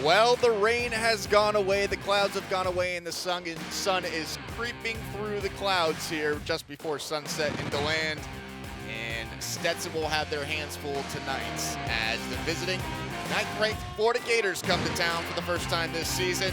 Well, the rain has gone away, the clouds have gone away, and the sun is creeping through the clouds here just before sunset in DeLand. And Stetson will have their hands full tonight as the visiting ninth-ranked Florida Gators come to town for the first time this season.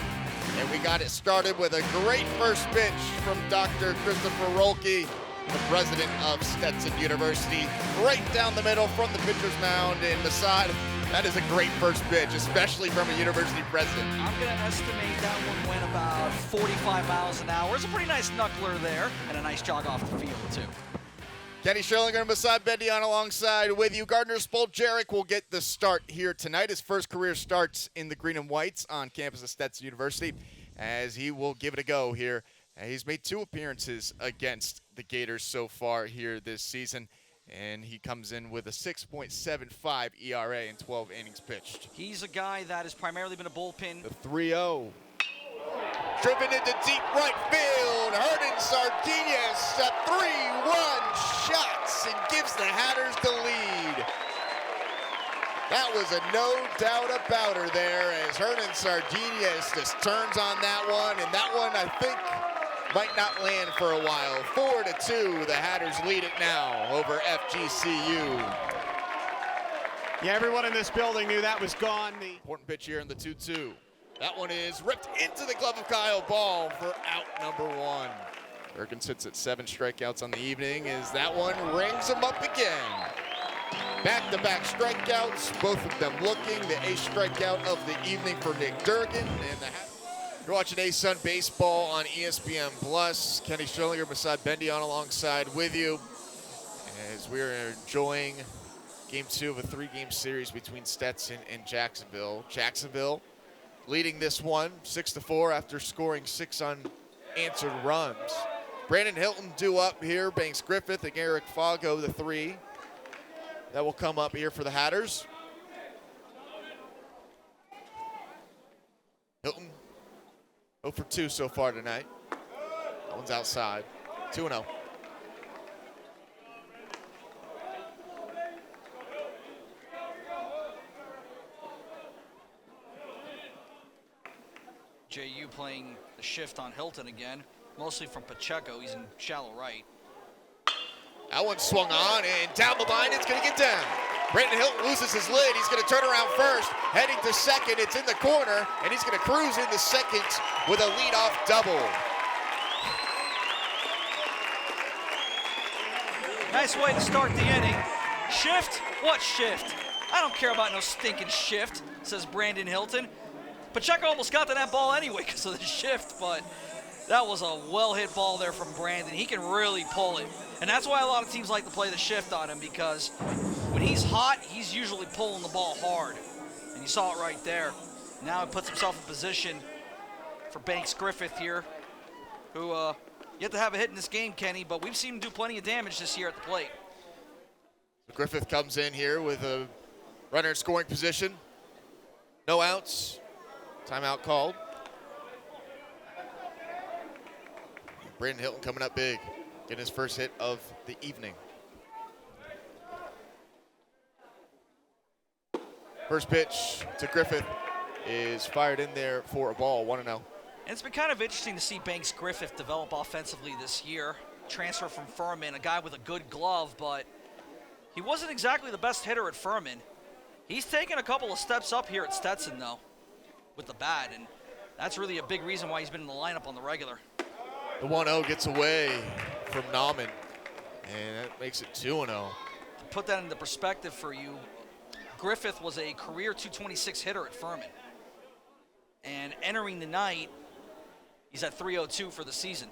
And we got it started with a great first pitch from Dr. Christopher Rolke, the president of Stetson University, right down the middle from the pitcher's mound in Masad. That is a great first pitch, especially from a university president. I'm going to estimate that one went about 45 miles an hour. It's a pretty nice knuckler there, and a nice jog off the field, too. Kenny Schierlinger and Masad Bendion alongside with you. Gardner Spoljaric will get the start here tonight. His first career starts in the green and whites on campus of Stetson University, as he will give it a go here. He's made 2 appearances against the Gators so far here this season, and he comes in with a 6.75 ERA in 12 innings pitched. He's a guy that has primarily been a bullpen. The 3-0. Driven into deep right field. Hernan Sardinez, a 3-run shot and gives the Hatters the lead. That was a no doubt about her there as Hernan Sardinez just turns on that one, and that one I think might not land for a while. 4-2, the Hatters lead it now over FGCU. Yeah, everyone in this building knew that was gone. The important pitch here in the 2-2. That one is ripped into the glove of Kyle Ball for out number 1. Bergen sits at 7 strikeouts on the evening as that one rings him up again. Back-to-back strikeouts, both of them looking. The 8th strikeout of the evening for Nick Durgan. And you're watching A-Sun Baseball on ESPN Plus. Kenny Schierlinger, Masad Bendion alongside with you as we are enjoying Game 2 of a 3-game series between Stetson and Jacksonville. Jacksonville leading this one 6-4 after scoring 6 unanswered runs. Brandon Hilton due up here. Banks Griffith and Eric Fago, the 3. That will come up here for the Hatters. Hilton 0 for 2 so far tonight. That one's outside. 2-0. JU playing the shift on Hilton again, mostly from Pacheco. He's in shallow right. That one swung on, and down the line, it's going to get down. Brandon Hilton loses his lid. He's going to turn around first, heading to second. It's in the corner, and he's going to cruise into second with a leadoff double. Nice way to start the inning. Shift? What shift? I don't care about no stinking shift, says Brandon Hilton. Pacheco almost got to that ball anyway because of the shift, but that was a well-hit ball there from Brandon. He can really pull it. And that's why a lot of teams like to play the shift on him, because when he's hot, he's usually pulling the ball hard. And you saw it right there. Now he puts himself in position for Banks Griffith here, who yet to have a hit in this game, Kenny, but we've seen him do plenty of damage this year at the plate. Griffith comes in here with a runner in scoring position. No outs. Timeout called. Brandon Hilton coming up big, getting his first hit of the evening. First pitch to Griffith is fired in there for a ball, 1-0. And it's been kind of interesting to see Banks Griffith develop offensively this year. Transfer from Furman, a guy with a good glove, but he wasn't exactly the best hitter at Furman. He's taken a couple of steps up here at Stetson, though, with the bat, and that's really a big reason why he's been in the lineup on the regular. The 1-0 gets away from Nauman, and that makes it 2-0. To put that into perspective for you, Griffith was a career .226 hitter at Furman. And entering the night, he's at .302 for the season.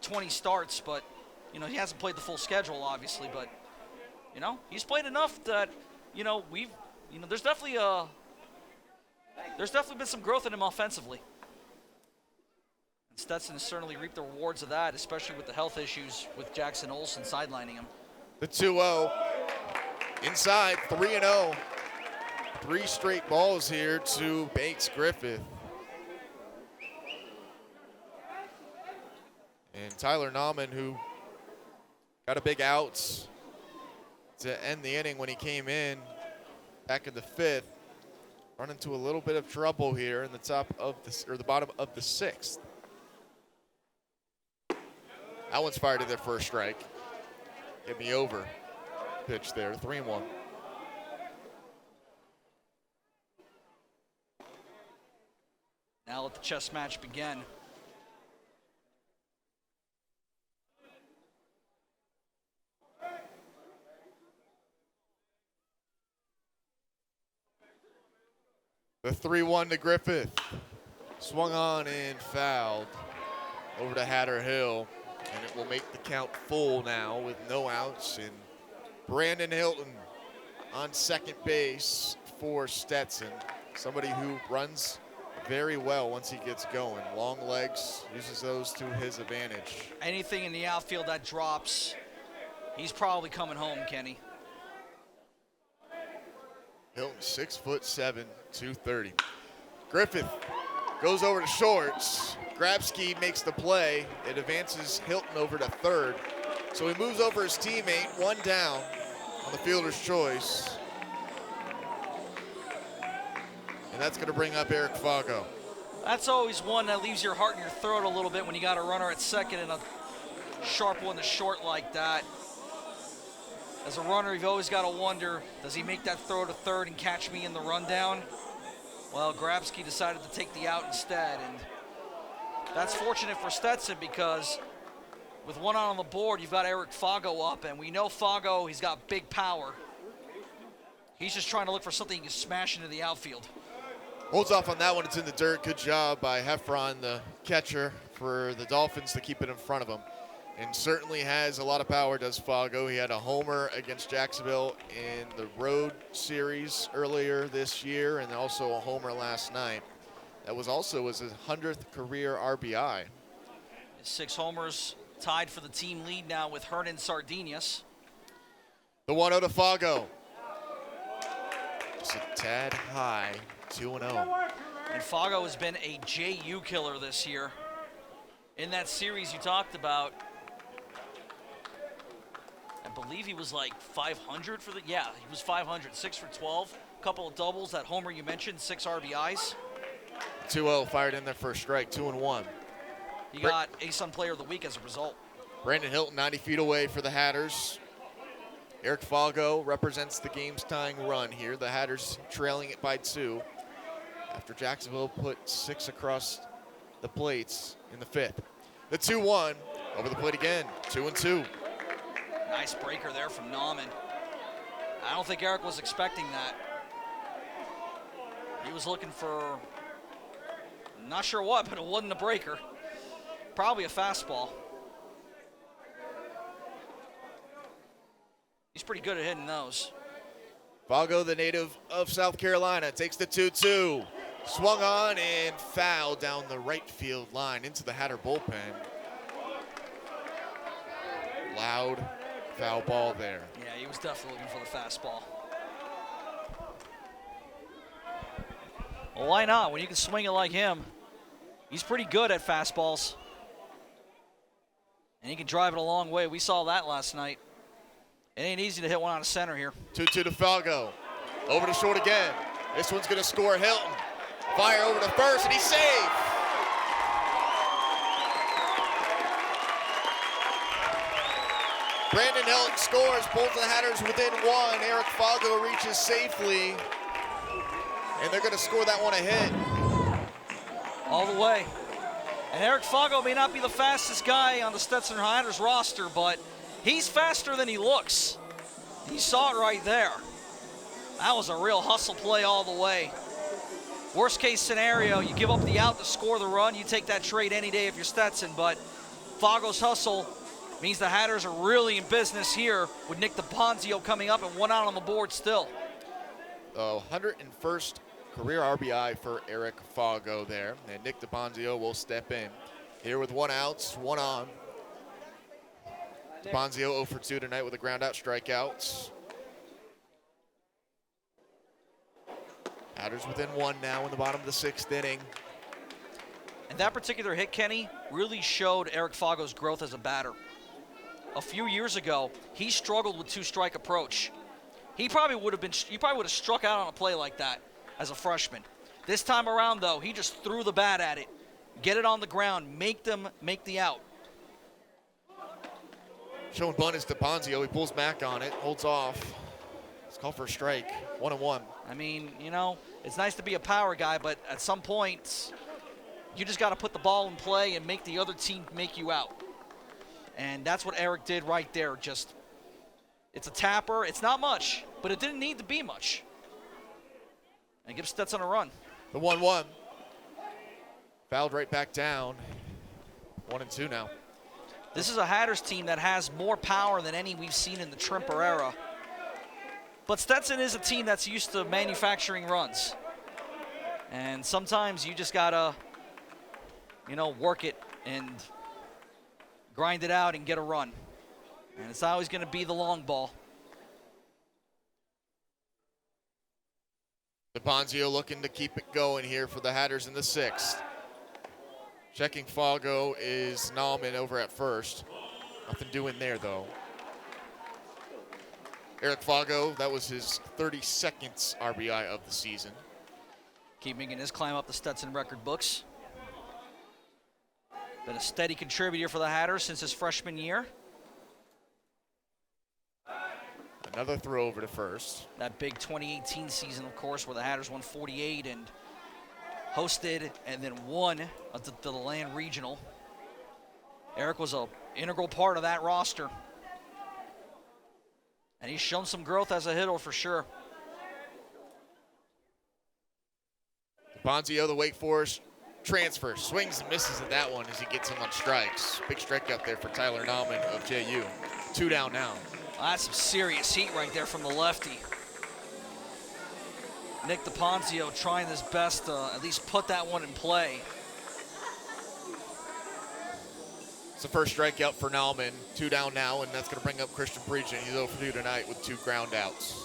20 starts, but, you know, he hasn't played the full schedule, obviously, but, you know, he's played enough that, there's definitely been some growth in him offensively. And Stetson has certainly reaped the rewards of that, especially with the health issues with Jackson Olsen sidelining him. The 2-0 inside, 3-0. 3 straight balls here to Banks Griffith. And Tyler Nauman, who got a big outs to end the inning when he came in back in the 5th, run into a little bit of trouble here in the top of the bottom of the 6th. That one's fired to their first strike. Get me over. Pitch there, 3-1. Now let the chess match begin. The 3-1 to Griffith. Swung on and fouled over to Hatter Hill. And it will make the count full now with no outs. And Brandon Hilton on second base for Stetson. Somebody who runs very well once he gets going. Long legs, uses those to his advantage. Anything in the outfield that drops, he's probably coming home, Kenny. Hilton, 6'7", 230. Griffith goes over to shorts. Grabsky makes the play. It advances Hilton over to third. So he moves over his teammate, one down on the fielder's choice. And that's going to bring up Eric Fago. That's always one that leaves your heart in your throat a little bit when you got a runner at second and a sharp one to short like that. As a runner, you've always got to wonder, does he make that throw to third and catch me in the rundown? Well, Grabsky decided to take the out instead, and that's fortunate for Stetson because with one out on the board, you've got Eric Fago up, and we know Fago, he's got big power. He's just trying to look for something he can smash into the outfield. Holds off on that one. It's in the dirt. Good job by Heffron, the catcher, for the Dolphins to keep it in front of him. And certainly has a lot of power, does Fago. He had a homer against Jacksonville in the road series earlier this year and also a homer last night. That was also his 100th career RBI. 6 homers, tied for the team lead now with Hernan Sardinius. The 1-0 to Fago. Just a tad high, 2-0. And Fago has been a JU killer this year. In that series you talked about, I believe he was like 500 for he was 500, 6 for 12, couple of doubles, that homer you mentioned, 6 RBIs. 2-0 fired in their first strike, 2-1. He got ASUN Player of the Week as a result. Brandon Hilton 90 feet away for the Hatters. Eric Fago represents the game's tying run here. The Hatters trailing it by 2 after Jacksonville put 6 across the plates in the 5th. The 2-1 over the plate again, 2-2. Nice breaker there from Nauman. I don't think Eric was expecting that. He was looking for, not sure what, but it wasn't a breaker. Probably a fastball. He's pretty good at hitting those. Fago, the native of South Carolina, takes the 2-2. Swung on and fouled down the right field line into the Hatter bullpen. Loud foul ball there. Yeah, he was definitely looking for the fastball. Well, why not? When you can swing it like him, he's pretty good at fastballs. And he can drive it a long way. We saw that last night. It ain't easy to hit one out of center here. 2-2 to Fago. Over to short again. This one's going to score Hilton. Fire over to first, and he's safe. Brandon Hilton scores, pulls the Hatters within 1. Eric Fago reaches safely, and they're going to score that one a hit. All the way. And Eric Fago may not be the fastest guy on the Stetson Hatters roster, but he's faster than he looks. You saw it right there. That was a real hustle play all the way. Worst case scenario, you give up the out to score the run. You take that trade any day if you're Stetson, but Fago's hustle means the Hatters are really in business here with Nick DiPonzio coming up and 1 out on the board still. 101st career RBI for Eric Fago there, and Nick DiPonzio will step in. Here with 1 out, 1 on. DiPonzio 0 for 2 tonight with a ground out strikeout. Hatters within 1 now in the bottom of the 6th inning. And that particular hit, Kenny, really showed Eric Fago's growth as a batter. A few years ago, he struggled with 2-strike approach. He probably would have struck out on a play like that. as a freshman. This time around, though, he just threw the bat at it. Get it on the ground. Make them make the out. Showing bunt is DePonzio. He pulls back on it, holds off. It's called for a strike. 1-1. I mean, it's nice to be a power guy, but at some point, you just got to put the ball in play and make the other team make you out. And that's what Eric did right there. It's a tapper. It's not much, but it didn't need to be much. And gives Stetson a run. The 1-1. Fouled right back down. 1-2 now. This is a Hatters team that has more power than any we've seen in the Trimper era. But Stetson is a team that's used to manufacturing runs. And sometimes you just got to, work it and grind it out and get a run. And it's always going to be the long ball. DePonzio looking to keep it going here for the Hatters in the 6th. Checking Fago is Nallman over at first. Nothing doing there, though. Eric Fago, that was his 32nd RBI of the season. Keeping in his climb up the Stetson record books. Been a steady contributor for the Hatters since his freshman year. Another throw over to first. That big 2018 season, of course, where the Hatters won 48 and hosted and then won the Land Regional. Eric was an integral part of that roster. And he's shown some growth as a hitter for sure. DePonzio, the Wake Forest transfer, swings and misses at that one as he gets him on strikes. Big strikeout there for Tyler Nallman of JU. 2 down now. That's some serious heat right there from the lefty. Nick DePonzio trying his best to at least put that one in play. It's the first strikeout for Nallman. 2 down now, and that's going to bring up Christian Breachin. He's 0 for 2 tonight with 2 ground outs.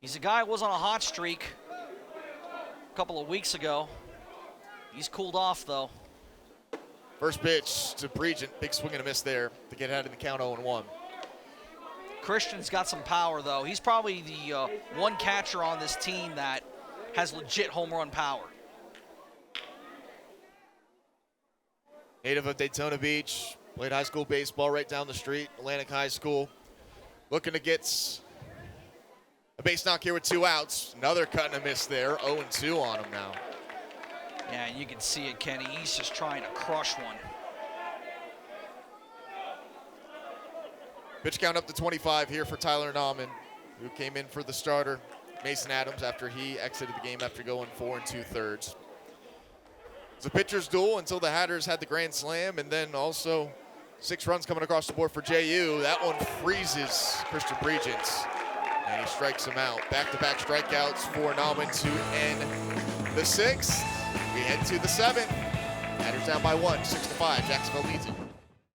He's a guy who was on a hot streak a couple of weeks ago. He's cooled off, though. First pitch to Breachin. Big swing and a miss there to get ahead of the count 0-1. Christian's got some power, though. He's probably the one catcher on this team that has legit home run power. Native of Daytona Beach, played high school baseball right down the street, Atlantic High School. Looking to get a base knock here with 2 outs. Another cut and a miss there. 0-2 on him now. Yeah, you can see it, Kenny. He's just trying to crush one. Pitch count up to 25 here for Tyler Nallman, who came in for the starter, Mason Adams, after he exited the game after going 4 2/3. It's a pitcher's duel until the Hatters had the grand slam, and then also 6 runs coming across the board for JU. That one freezes Christian Breachin, and he strikes him out. Back-to-back strikeouts for Nallman to end the 6th. We head to the 7th. Hatters down by 1, 6-5. Jacksonville leads it.